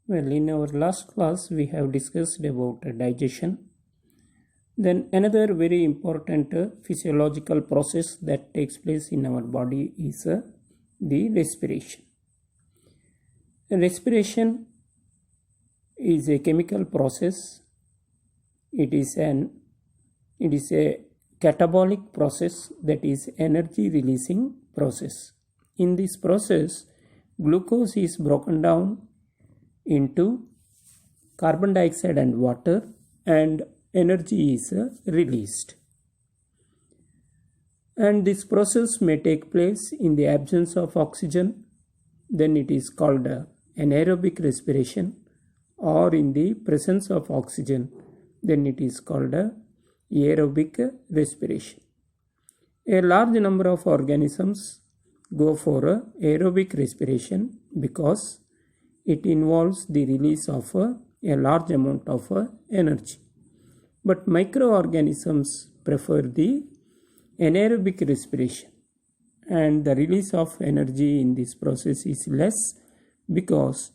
Well, in our last class, we have discussed about digestion. Then, another very important physiological process that takes place in our body is the respiration. Respiration is a chemical process. It is a catabolic process, that is energy releasing process. In this process, glucose is broken down into carbon dioxide and water, and energy is released. And this process may take place in the absence of oxygen, then it is called anaerobic respiration, or in the presence of oxygen, then it is called aerobic respiration. A large number of organisms go for aerobic respiration because it involves the release of a large amount of energy. But microorganisms prefer the anaerobic respiration, and the release of energy in this process is less because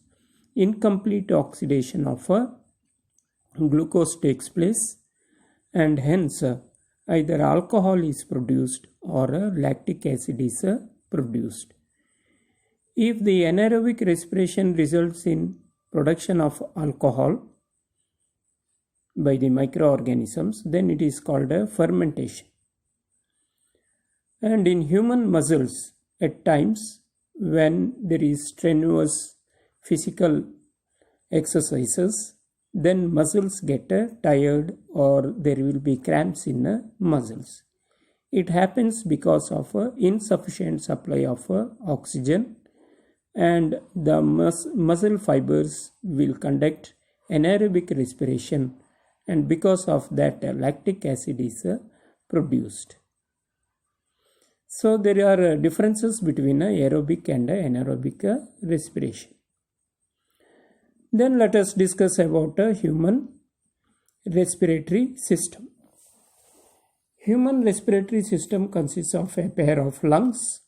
incomplete oxidation of glucose takes place, and hence either alcohol is produced or lactic acid is produced. If the anaerobic respiration results in production of alcohol by the microorganisms, then it is called a fermentation. And in human muscles, at times when there is strenuous physical exercises, then muscles get tired or there will be cramps in muscles. It happens because of insufficient supply of oxygen, and the muscle fibers will conduct anaerobic respiration, and because of that lactic acid is produced. So there are differences between aerobic and anaerobic respiration. Then let us discuss about a human respiratory system. Human respiratory system consists of a pair of lungs,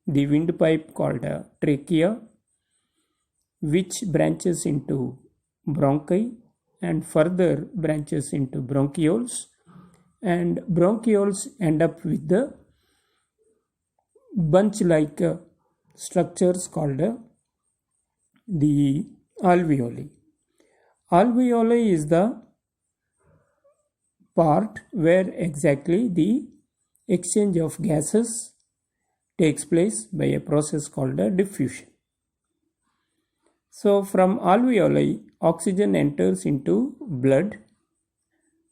the windpipe called trachea, which branches into bronchi and further branches into bronchioles, and bronchioles end up with the bunch-like structures called the alveoli. Alveoli is the part where exactly the exchange of gases takes place by a process called diffusion. So from alveoli, oxygen enters into blood,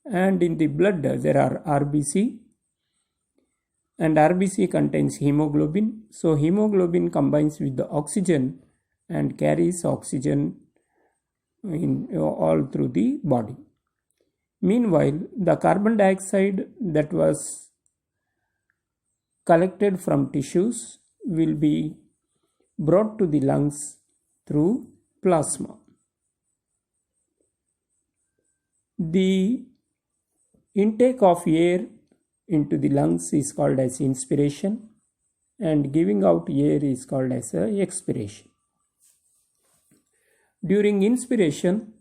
and in the blood there are RBC, and RBC contains hemoglobin. So hemoglobin combines with the oxygen and carries oxygen all through the body. Meanwhile, the carbon dioxide that was collected from tissues will be brought to the lungs through plasma. The intake of air into the lungs is called as inspiration, and giving out air is called as expiration. During inspiration,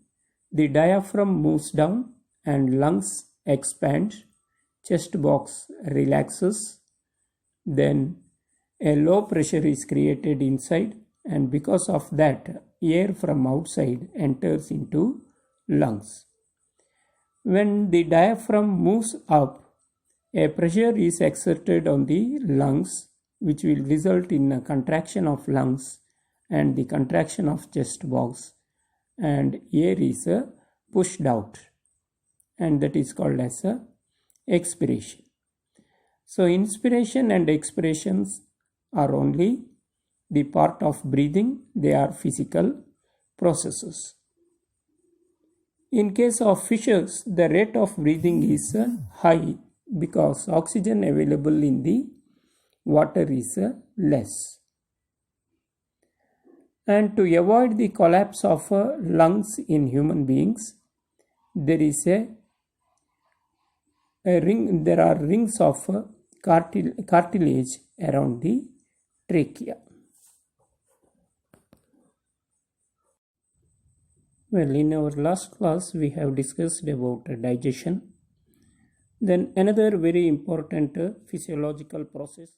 the diaphragm moves down and lungs expand, chest box relaxes, then a low pressure is created inside, and because of that, air from outside enters into lungs. When the diaphragm moves up, a pressure is exerted on the lungs, which will result in a contraction of lungs and the contraction of chest box, and air is pushed out, and that is called as expiration. So inspiration and expirations are only the part of breathing, they are physical processes. In case of fishes, the rate of breathing is high because oxygen available in the water is less. And to avoid the collapse of lungs in human beings, there is a ring. There are rings of cartilage around the trachea. Well, in our last class, we have discussed about digestion. Then another very important physiological process